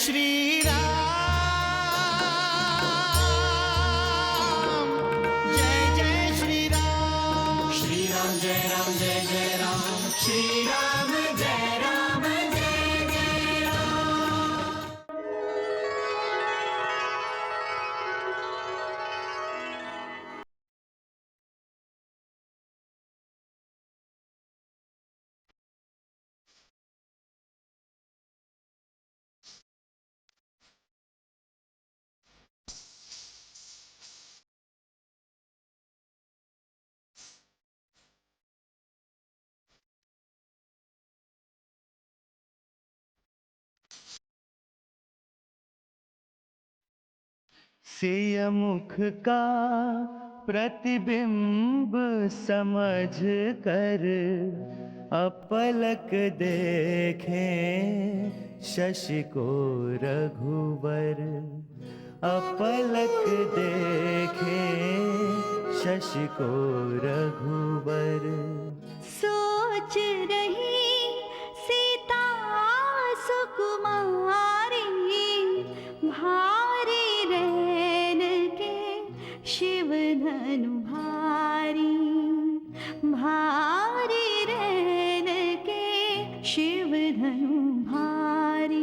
श्री राम, जय श्री राम, श्री राम जय राम, जय राम, श्री राम जय राम, जय राम। सिय मुख का प्रतिबिंब समझ कर अपलक देखें शशि को रघुवर, अपलक देखें शशि को रघुवर। सोच रही सीता सुकुमारी, भारी रैन के शिव धनु भारी, भारी रैन के शिव धनु भारी।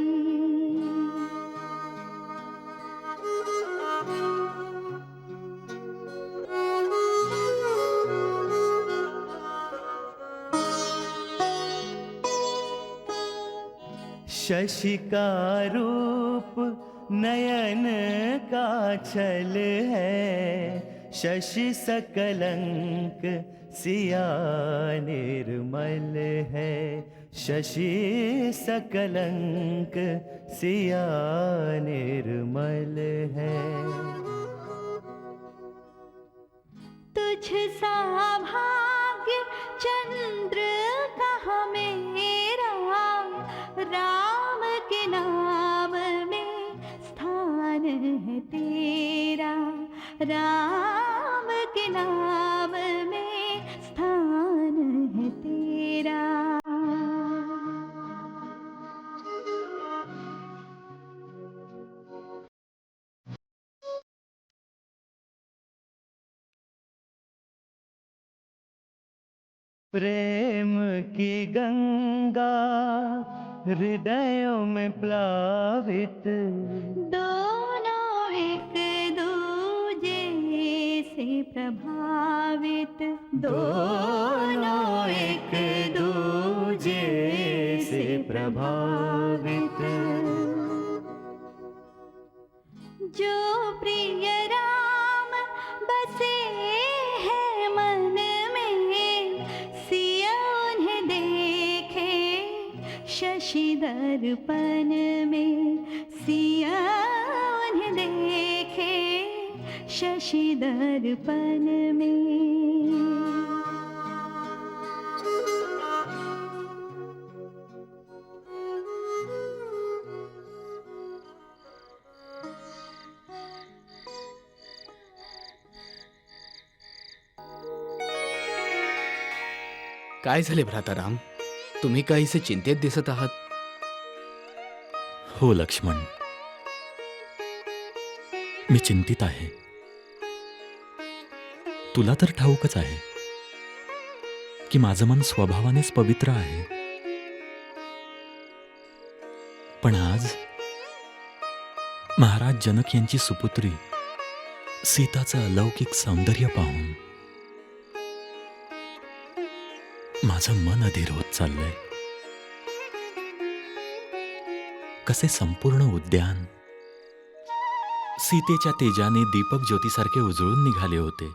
शशि का रूप नयन का छल है, शशि सकलंक सिया निर्मल है, शशि सकलंक सिया निर्मल है। तुझ सा भाग्य चंद्र कहाँ मेरा, राम के नाम में स्थान है तेरा, राम के नाम में स्थान है तेरा। प्रेम की गंगा हृदयों में प्लावित, दोनों एक दूजे से प्रभावित, दोनों एक दूजे से प्रभावित। जो प्रिय राम बसे हैं मन में, सिया उन्हें देखे शशि दर्पण में, सिया उन्हें देखे शशि दर्पण में। काय झाले भ्राताराम, तुम्ही काहीसे चिंतेत दिसत आहात? हो लक्ष्मण, मी चिंतित आहे. तुला तर ठाऊकच आहे की माझं मन स्वभावानेच पवित्र आहे, पण आज महाराज जनक यांची सुपुत्री सीताचं अलौकिक सौंदर्य पाहून माझं मन अधीर होत चाललंय. कसे संपूर्ण उद्यान सीतेच्या तेजाने दीपक ज्योतीसारखे उजळून निघाले होते.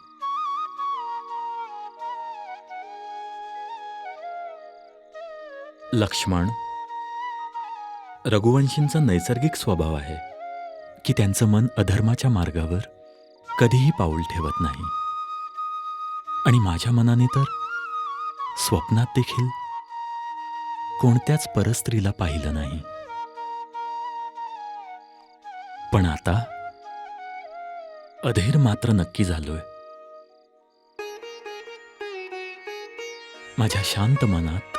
लक्ष्मण, रघुवंशींचा नैसर्गिक स्वभाव आहे की त्यांचं मन अधर्माच्या मार्गावर कधीही पाऊल ठेवत नाही, आणि माझ्या मनाने तर स्वप्नात देखील कोणत्याच परस्त्रीला पाहिलं नाही. पण आता अधीर मात्र नक्की झालोय. माझ्या शांत मनात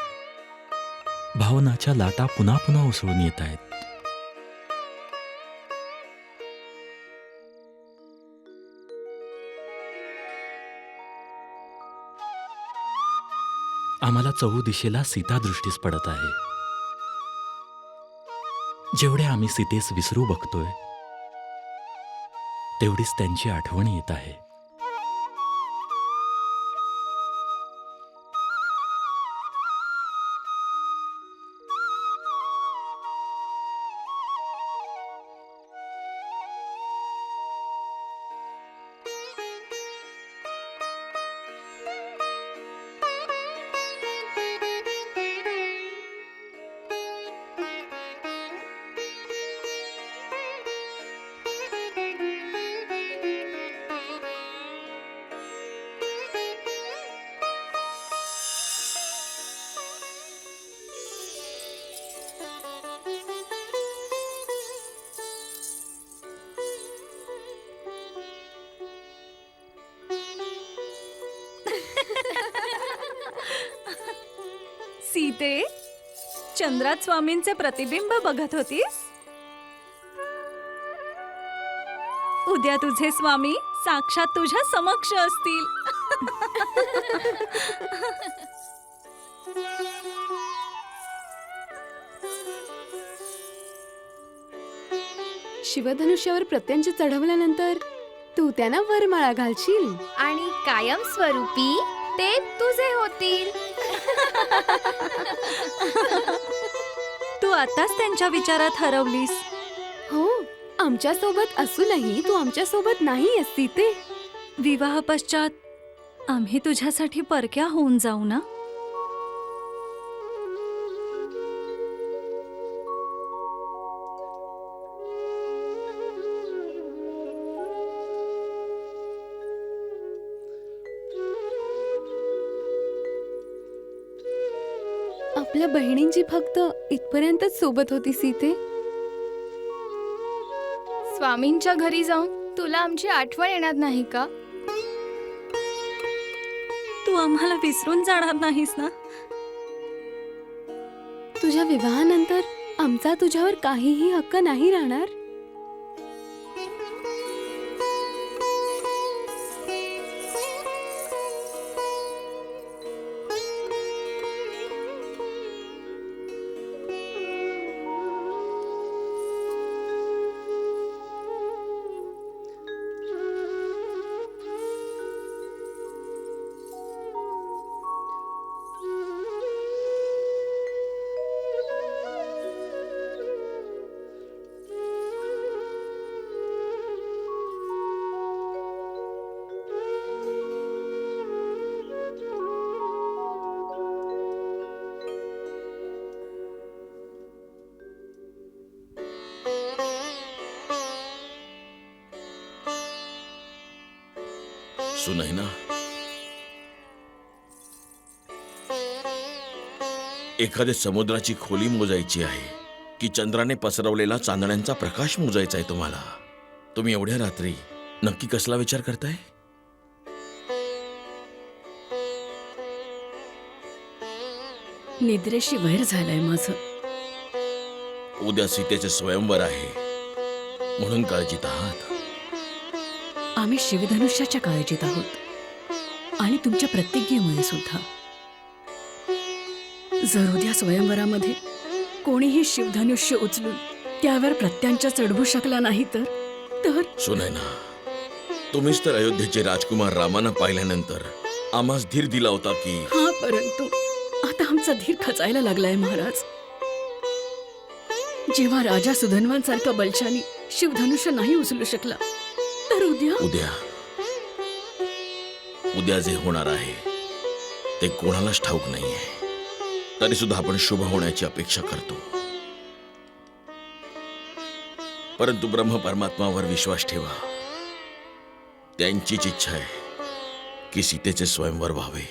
भावनाच्या लाटा पुन्हा पुन्हा उसळून येत आहेत. आम्हाला चहूदिशेला सीता दृष्टीस पडत आहे. जेवढे आम्ही सीतेस विसरू बघतोय तेवढीच त्यांची आठवण येत आहे. सीते, चंद्रात स्वामींचे प्रतिबिंब बघत होतीस? उद्या तुझे स्वामी साक्षात तुझ्या समक्ष असतील. शिवधनुष्यावर प्रत्यंच चढवल्यानंतर तू त्यांना वरमाळा घालशील आणि कायम स्वरूपी ते तुझे होतील. तू आताच त्यांच्या विचारात हरवलीस. हो, आमच्या सोबत असूनही तू आमच्या सोबत नाही आहेस सीते. विवाह पश्चात आम्ही तुझ्यासाठी परक्या होऊन जाऊ ना? आपल्या बहिणींची फक्त इथपर्यंतच सोबत होती सीते. स्वामींच्या घरी जाऊन तुला आमची आठवण येणार नाही का? तू आम्हाला विसरून जाणार नाहीस ना? तुझ्या विवाहानंतर आमचा तुझ्यावर काहीही हक्क नाही राहणार. सुनैना, एखाद्या समुद्राची खोली मोजायची आहे की चंद्राने पसरवलेला चांदण्यांचा प्रकाश मोजायचा आहे तुम्हाला? तुम्ही एवढ्या रात्री नक्की कसला विचार करताय? निद्रेशी वैर झालंय माझं. उद्या सीतेचे स्वयंवर आहे म्हणून काळजीत आहात. आम्ही शिवधनुष्याच्या काळजीत आहोत आणि तुमच्या प्रतिज्ञेमुळे सुद्धा. जर उद्या स्वयंवरामध्ये कोणीही शिवधनुष्य उचलून त्यावर प्रत्यांच्या चढवू शकला नाही तर सुनैना, तुम्हीच तर अयोध्येचे राजकुमार रामानं पाहिल्यानंतर आम्हास धीर दिला होता की. हा, परंतु आता आमचा धीर खचायला लागलाय महाराज. जेव्हा राजा सुधन्वांसारखा बलशाली शिवधनुष्य नाही उचलू शकला तर उद्या जे होणार आहे ते कोणालाच ठाऊक नाहीये. तरी सुद्धा आपण शुभ होण्याची अपेक्षा करतो. परंतु ब्रह्म परमात्मावर विश्वास ठेवा. त्यांचीच इच्छा आहे की सीतेचे स्वयंवर व्हावे.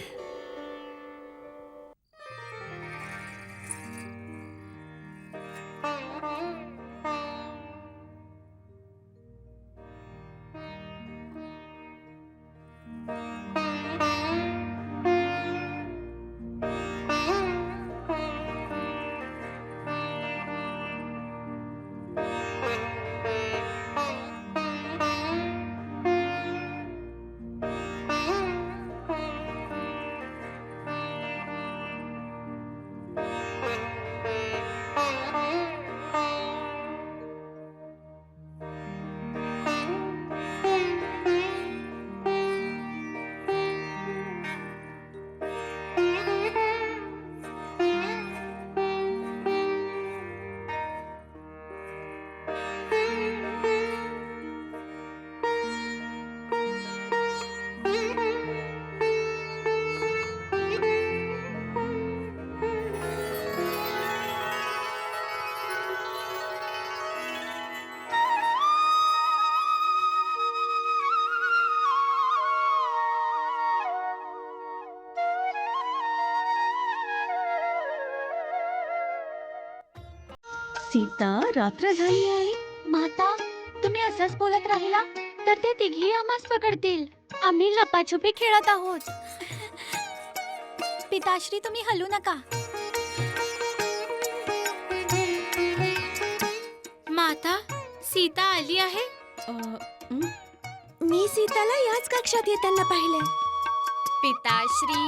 सीता रात्र झाली आहे. माता तुम्ही असंच बोलत राहिला तर ते तिघी आम्हास पकडतील. आम्ही लपाछुपी खेळत आहोत. पिताश्री तुम्ही हलू नका. माता सीता आली आहे. मी सीताला याच कक्षात येताना पाहिले. पिताश्री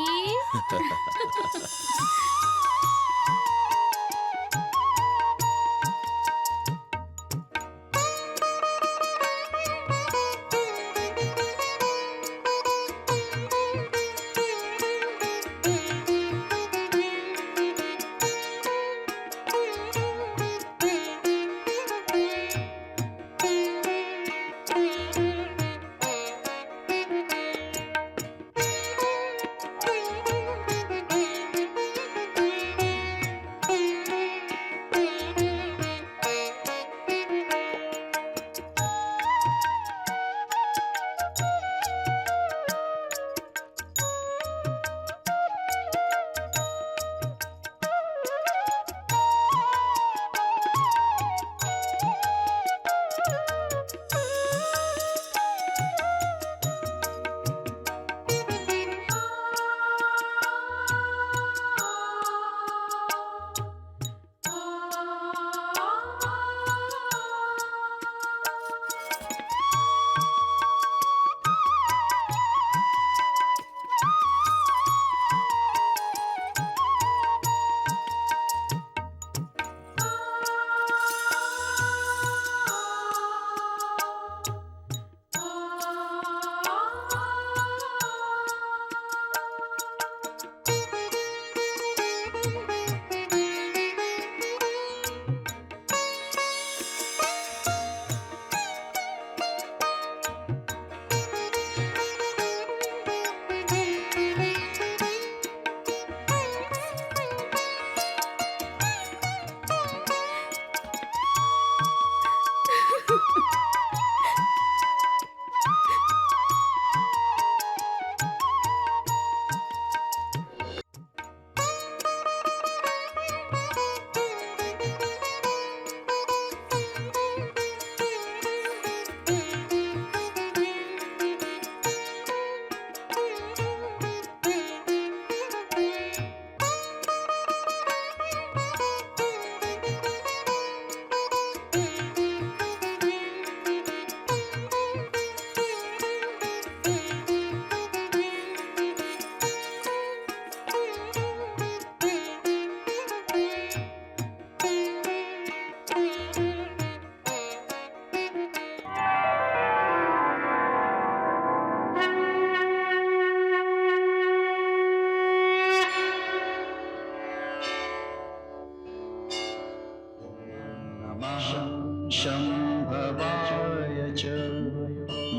शंभवाय च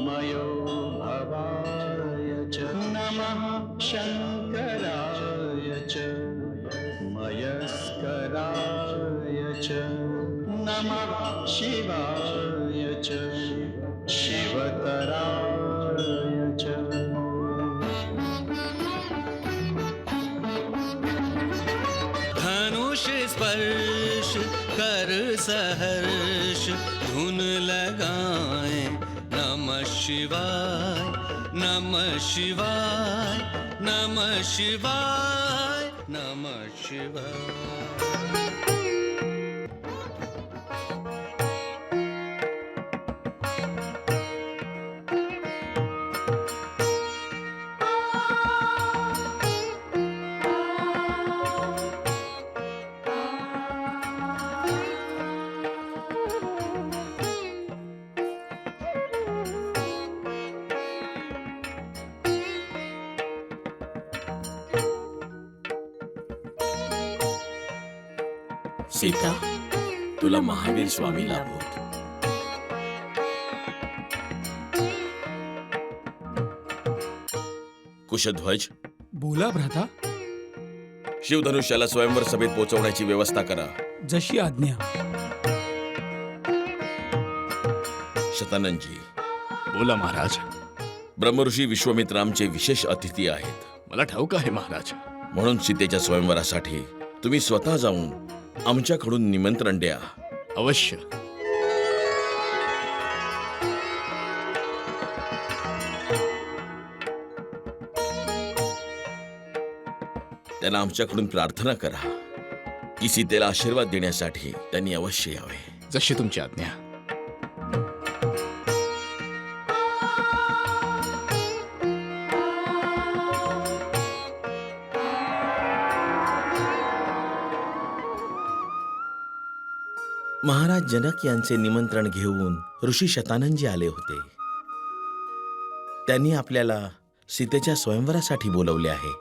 मयो भवाय च नमः शंकराय च मयस्कराय च नमः शिवाय च शिवतराय च धनुष स्पर्श कर सहर्ष धुन लगाए नमः शिवाय नमः शिवाय नमः शिवाय नमः शिवाय। सीता तुला महावीर स्वामी लाभो। कुशध्वज बोला भ्राता. शिवधनुष्याला स्वयंवर सभेत पोहोचवण्याची व्यवस्था करा. जशी आज्ञा. शतानंदजी बोला महाराज. ब्रह्मऋषी विश्वामित्र आमचे विशेष अतिथी आहेत. मला ठाऊक आहे महाराज. म्हणून सीतेच्या स्वयंवरासाठी तुम्ही स्वतः जाऊन आमच्याकडून निमंत्रण द्या. अवश्य. त्यांना आमच्याकडून प्रार्थना करा की सीतेला आशीर्वाद देण्यासाठी त्यांनी अवश्य यावे. जशी तुमची आज्ञा. महाराज जनक यांचे निमंत्रण घेऊन ऋषी शतानंजी आले होते. त्यांनी आपल्याला सीतेच्या स्वयंवरासाठी बोलवले आहे.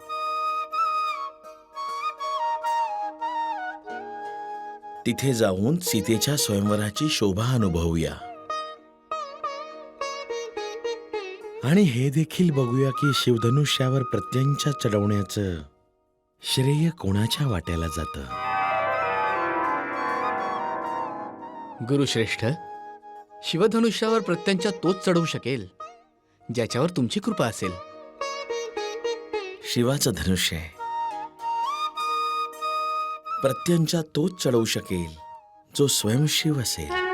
तिथे जाऊन सीतेच्या स्वयंवराची शोभा अनुभवूया आणि हे देखील बघूया की शिवधनुष्यावर प्रत्यंच्या चढवण्याचं श्रेय कोणाच्या वाट्याला जातं. गुरुश्रेष्ठ, शिवधनुष्यावर प्रत्यंच्या तोच चढवू शकेल ज्याच्यावर तुमची कृपा असेल. शिवाचं धनुष्य आहे. प्रत्यंच्या तोच चढवू शकेल जो स्वयंशिव असेल.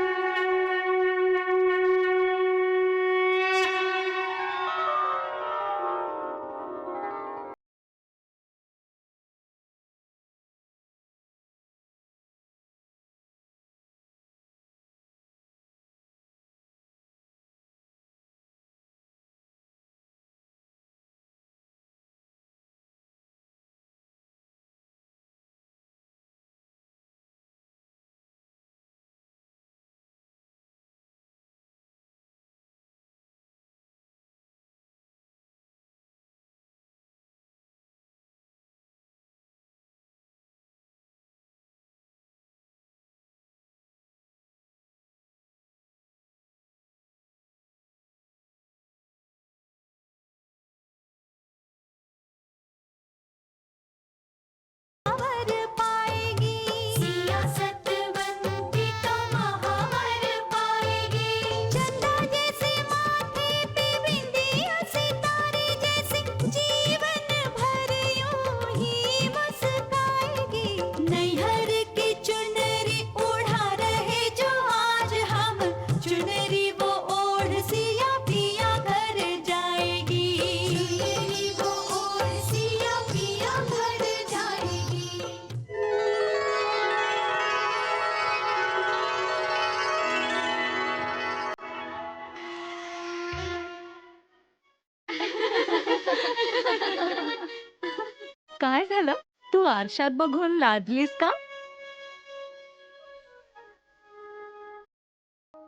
काय झालं? तू आरशात बघून लाजलीस का?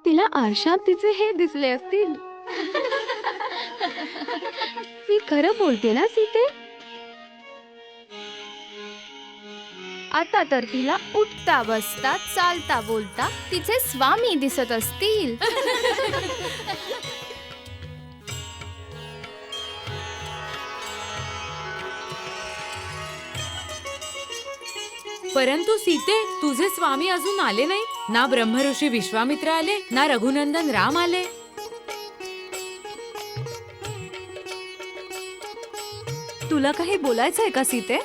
तिला आरशात तिचे हे दिसले असतील. मी खरं बोलते ना सीते? आता तर तिला उठता बसता चालता बोलता तिचे स्वामी दिसत असतील. परंतु सीते, तुझे स्वामी अजून आले नाही ना. ब्रह्मऋषी विश्वामित्र आले ना रघुनंदन राम आले. तुला काही बोलायचंय का सीते?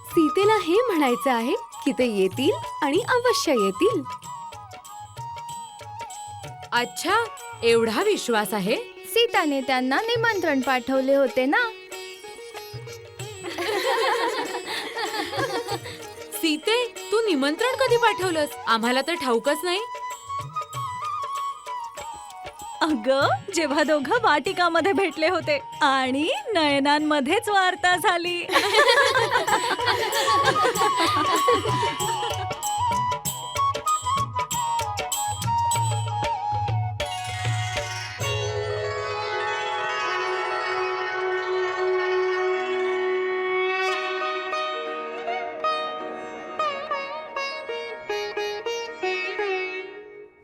सीतेला हे म्हणायचं आहे की ते येतील आणि अवश्य येतील. अच्छा, एवढा विश्वास आहे? सीताने त्यांना निमंत्रण पाठवले होते ना. सीते, तू निमंत्रण कधी पाठवलंस? आम्हाला तर ठाऊकच नाही. अगं, जेव्हा दोघं वाटिकामध्ये भेटले होते आणि नयनांमध्येच वार्ता झाली.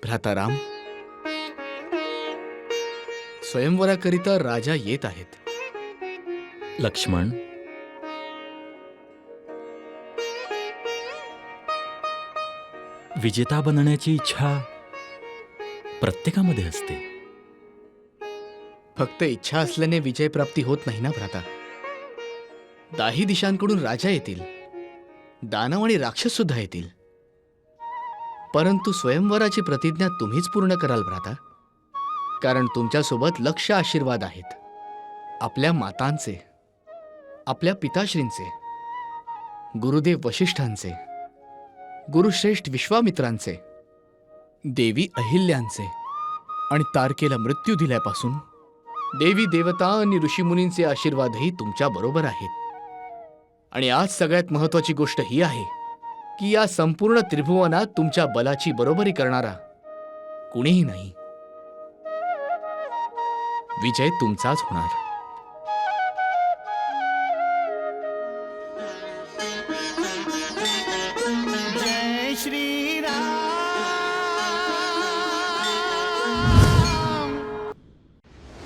भ्राता राम, स्वयंवराकरिता राजा येत आहेत. लक्ष्मण, विजेता बनण्याची इच्छा प्रत्येकामध्ये असते. फक्त इच्छा असल्याने विजय प्राप्ती होत नाही ना भ्राता. दाही दिशांकडून राजा येतील दानव आणि राक्षस सुद्धा येतील. परंतु स्वयंवराची प्रतिज्ञा तुम्हीच पूर्ण कराल भ्राता, कारण तुमच्यासोबत लक्ष आशीर्वाद आहेत. आपल्या मातांचे, आपल्या पिताश्रींचे, गुरुदेव वशिष्ठांचे, गुरुश्रेष्ठ विश्वामित्रांचे, देवी अहिल्यांचे आणि तारकेला मृत्यू दिल्यापासून देवी देवता आणि ऋषीमुनींचे आशीर्वादही तुमच्या बरोबर आहेत. आणि आज सगळ्यात महत्वाची गोष्ट ही आहे की या संपूर्ण त्रिभुवनात तुमच्या बलाची बरोबरी करणारा कुणीही नाही. विजय तुमचाच होणार. जय श्री